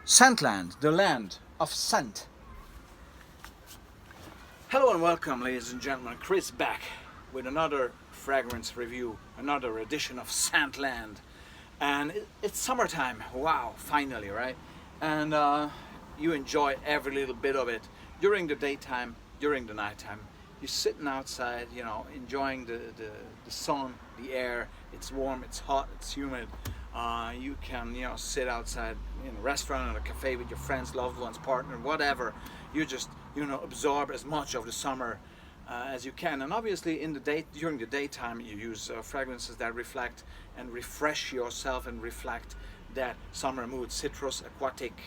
Scentland, the land of scent. Hello and welcome, ladies and gentlemen. Chris back with another fragrance review, another edition of Scentland. And it's summertime. Wow, finally, right? And you enjoy every little bit of it during the daytime, during the nighttime. You're sitting outside, enjoying the sun, the air. It's warm, it's hot, it's humid. You can, sit outside in a restaurant or a cafe with your friends, loved ones, partner, whatever. You just, absorb as much of the summer as you can. And obviously, during the daytime, you use fragrances that reflect and refresh yourself and reflect that summer mood: citrus, aquatic,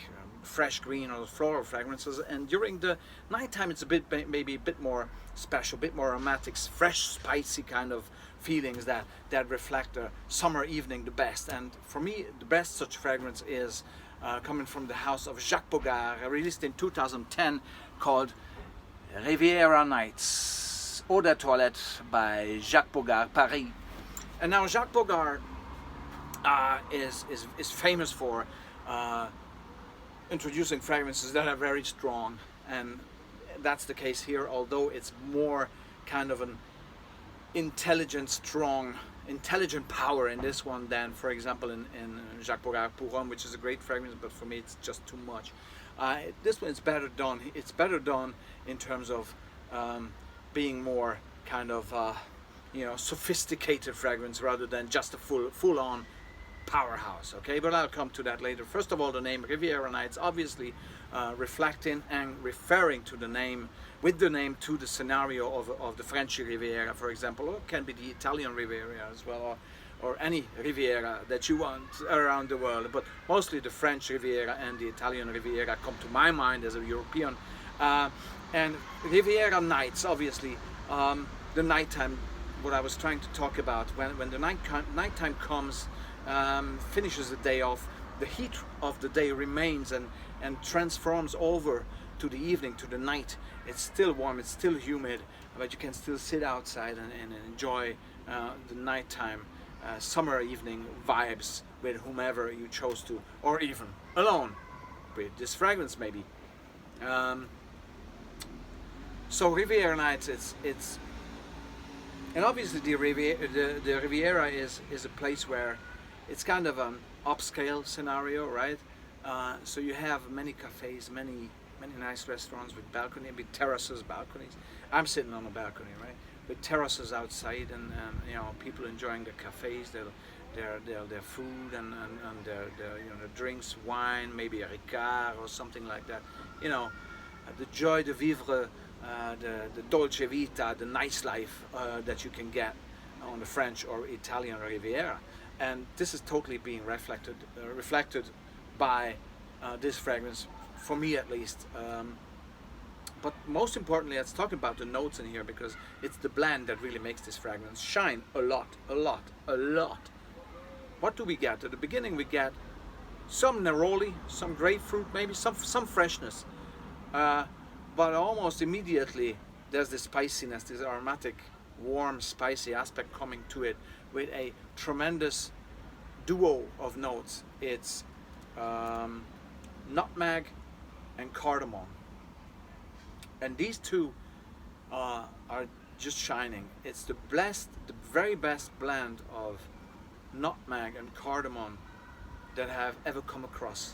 fresh green or floral fragrances. And during the nighttime, it's maybe a bit more special, a bit more aromatic, fresh, spicy kind of feelings that reflect a summer evening the best. And for me, the best such fragrance is coming from the house of Jacques Bogart, released in 2010, called Riviera Nights, Eau de Toilette by Jacques Bogart, Paris. And now Jacques Bogart is famous for introducing fragrances that are very strong, and that's the case here, although it's more kind of an intelligent power in this one than, for example, in Jacques Bogart Pour Homme, which is a great fragrance, but for me it's just too much. This one is better done. It's better done in terms of being more kind of sophisticated fragrance rather than just a full-on powerhouse. Okay, but I'll come to that later. First of all, the name Riviera Nights, obviously reflecting and referring to the name, to the scenario of the French Riviera, for example, or it can be the Italian Riviera as well, or any Riviera that you want around the world, but mostly the French Riviera and the Italian Riviera come to my mind as a European. And Riviera Nights, obviously, the nighttime, what I was trying to talk about, when the nighttime comes, finishes the day off, the heat of the day remains and transforms over to the evening, to the night. It's still warm, it's still humid, but you can still sit outside and enjoy the nighttime summer evening vibes with whomever you chose to, or even alone with this fragrance maybe. So Riviera Nights, it's and obviously the Riviera is a place where it's kind of an upscale scenario, right? So you have many cafes, many nice restaurants with balcony, with terraces, balconies. I'm sitting on a balcony, right, with terraces outside, and people enjoying the cafes, their food and their drinks, wine, maybe a Ricard or something like that. The joy de vivre, the dolce vita, the nice life that you can get on the French or Italian Riviera. And this is totally being reflected by this fragrance, for me at least. But most importantly, let's talk about the notes in here, because it's the blend that really makes this fragrance shine a lot. What do we get? At the beginning we get some neroli, some grapefruit, maybe some freshness. But almost immediately there's this spiciness, this aromatic, warm, spicy aspect coming to it with a tremendous duo of notes. It's nutmeg and cardamom, and these two are just shining. It's the very best blend of nutmeg and cardamom that I have ever come across.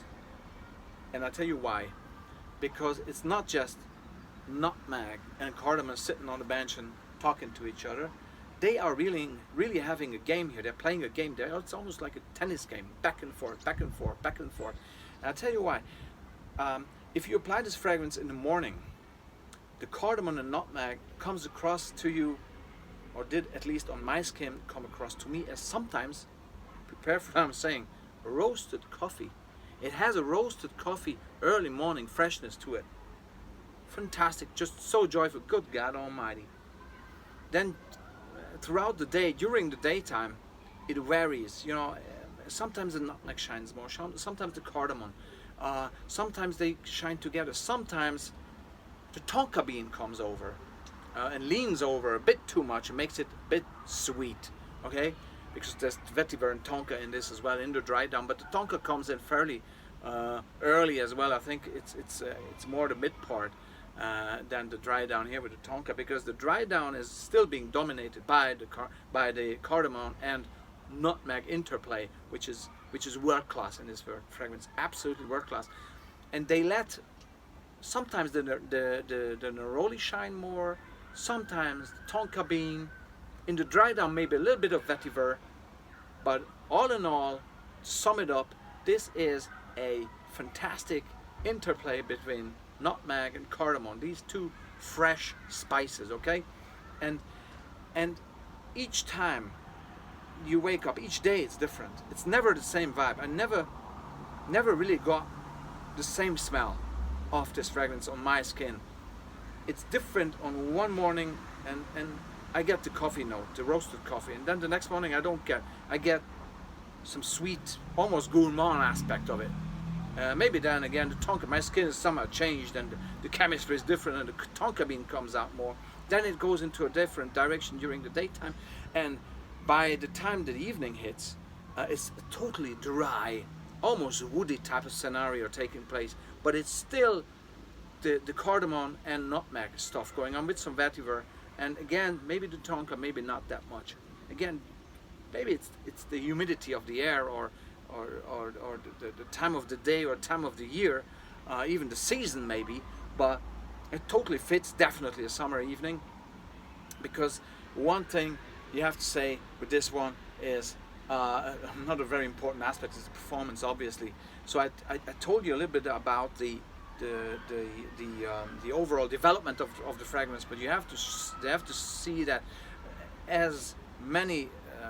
And I'll tell you why. Because it's not just nutmeg and cardamom sitting on the bench and talking to each other. They are really having a game here. They're playing a game there. It's almost like a tennis game, back and forth, back and forth, back and forth. And I'll tell you why. If you apply this fragrance in the morning, the cardamom and nutmeg comes across to you, or did at least on my skin come across to me, as sometimes, prepare for what I'm saying, roasted coffee. It has a roasted coffee, early morning freshness to it. Fantastic, just so joyful, good God Almighty. Then throughout the day, during the daytime, it varies. Sometimes the nutmeg shines more, sometimes the cardamom. Sometimes they shine together. Sometimes the tonka bean comes over and leans over a bit too much and makes it a bit sweet, okay? Because there's vetiver and tonka in this as well, in the dry down, but the tonka comes in fairly early as well. I think it's more the mid part than the dry down here with the tonka, because the dry down is still being dominated by the cardamom and nutmeg interplay, which is world class in this fragrance, absolutely world class. And they let sometimes the neroli shine more, sometimes the tonka bean. In the dry down, maybe a little bit of vetiver, but all in all, to sum it up, this is a fantastic interplay between nutmeg and cardamom, these two fresh spices, okay? And each time you wake up, each day it's different. It's never the same vibe. I never really got the same smell of this fragrance on my skin. It's different on one morning, and I get the coffee note, the roasted coffee, and then the next morning I get some sweet, almost gourmand aspect of it. Maybe then again the tonka, my skin is somehow changed and the chemistry is different and the tonka bean comes out more. Then it goes into a different direction during the daytime, and by the time the evening hits, it's a totally dry, almost woody type of scenario taking place, but it's still the cardamom and nutmeg stuff going on with some vetiver, and again maybe the tonka, maybe not that much. Again, maybe it's the humidity of the air, or the time of the day or time of the year, even the season maybe, but it totally fits definitely a summer evening. Because one thing you have to say with this one is another very important aspect is the performance, obviously. So I told you a little bit about the overall development of the fragrance, but you have to see that as many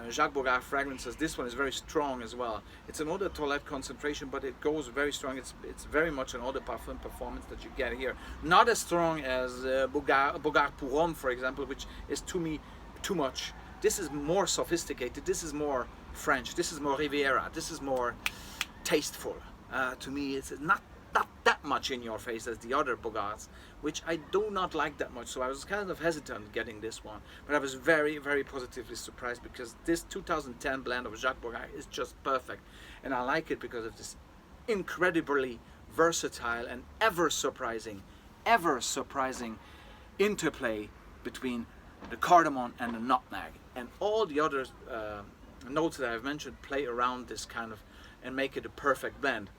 Jacques Bogart fragrances, this one is very strong as well. It's an eau de toilette concentration, but it goes very strong. It's very much an eau de parfum performance that you get here. Not as strong as Bogart pour Homme, for example, which is to me too much. This is more sophisticated. This is more French. This is more Riviera. This is more tasteful. To me, it's not that much in your face as the other Bogarts, which I do not like that much. So I was kind of hesitant getting this one, but I was very, very positively surprised, because this 2010 blend of Jacques Bogart is just perfect, and I like it because of this incredibly versatile and ever surprising interplay between the cardamom and the nutmeg, and all the other notes that I've mentioned play around this kind of and make it a perfect blend.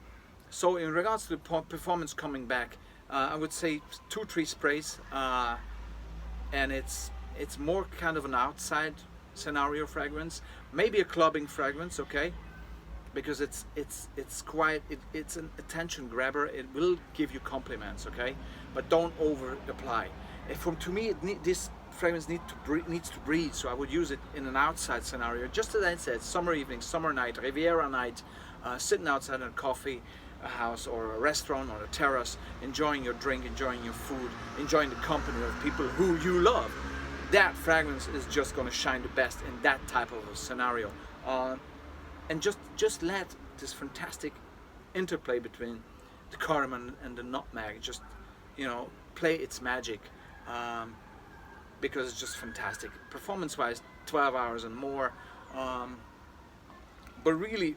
So in regards to the performance coming back, I would say 2-3 sprays, and it's more kind of an outside scenario fragrance, maybe a clubbing fragrance, okay, because it's an attention grabber. It will give you compliments, okay, but don't over apply. To me, this fragrance needs to breathe, so I would use it in an outside scenario, just as I said, summer evening, summer night, Riviera night, sitting outside in a coffee house or a restaurant or a terrace, enjoying your drink, enjoying your food, enjoying the company of people who you love. That fragrance is just going to shine the best in that type of a scenario, and just let this fantastic interplay between the cardamom and the nutmeg just, play its magic, because it's just fantastic performance wise, 12 hours and more, but really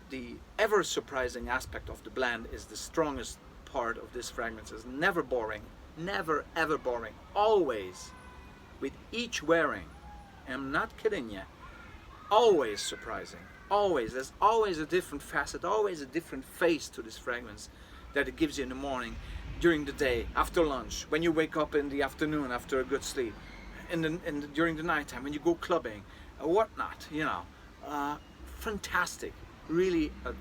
the ever surprising aspect of the blend is the strongest part of this fragrance. Is never boring, never ever boring, always with each wearing, and I'm not kidding you, always surprising, always. There's always a different facet, always a different face to this fragrance that it gives you in the morning, during the day, after lunch, when you wake up in the afternoon after a good sleep, during the nighttime when you go clubbing, whatnot, fantastic, really a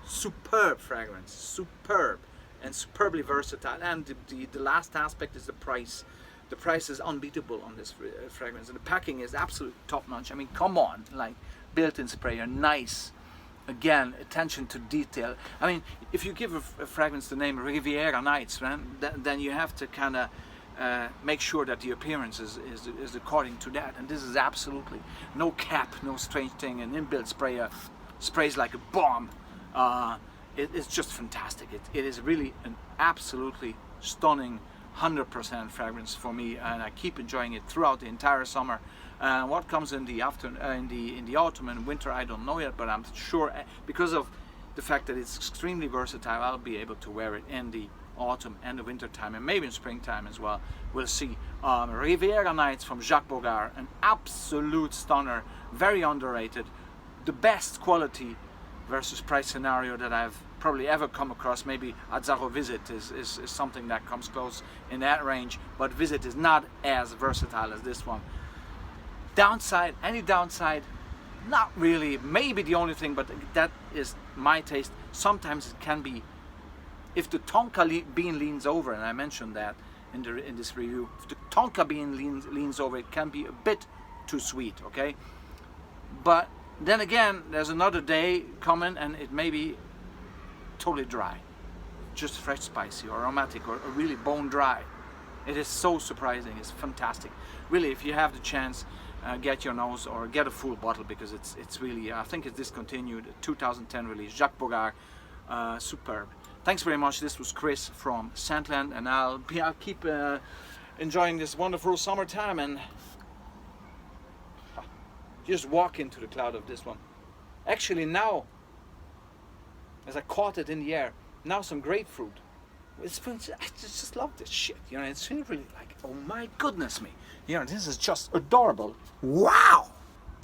superb fragrance, superb and superbly versatile. And the last aspect is the price. The price is unbeatable on this fragrance, and the packing is absolute top notch. I mean, come on, like built-in sprayer, nice. Again, attention to detail. I mean, if you give a fragrance the name Riviera Nights, right, then you have to kind of make sure that the appearance is according to that, and this is absolutely no cap, no strange thing, an inbuilt sprayer sprays like a bomb. It's just fantastic. It is really an absolutely stunning 100% fragrance for me, and I keep enjoying it throughout the entire summer. What comes in the in the autumn and winter, I don't know yet, but I'm sure because of the fact that it's extremely versatile, I'll be able to wear it in the autumn and the winter time, and maybe in springtime as well. We'll see. Riviera Nights from Jacques Bogart, an absolute stunner, very underrated, the best quality versus price scenario that I've probably ever come across. Maybe Azzaro Visit is something that comes close in that range, but Visit is not as versatile as this one. Downside, any downside? Not really. Maybe the only thing, but that is my taste. Sometimes it can be, if the tonka bean leans over, and I mentioned that in this review, if the tonka bean leans over, it can be a bit too sweet, okay? But then again, there's another day coming and it may be totally dry, just fresh spicy or aromatic or really bone dry. It is so surprising. It's fantastic. Really, if you have the chance, get your nose or get a full bottle, because it's really, I think it's discontinued, 2010 release, Jacques Bogart, superb. Thanks very much. This was Chris from Sandland, and I'll keep enjoying this wonderful summertime and just walk into the cloud of this one. Actually now, as I caught it in the air, now some grapefruit. I just love this shit, you know. It's really like, oh my goodness me, you know, this is just adorable. Wow.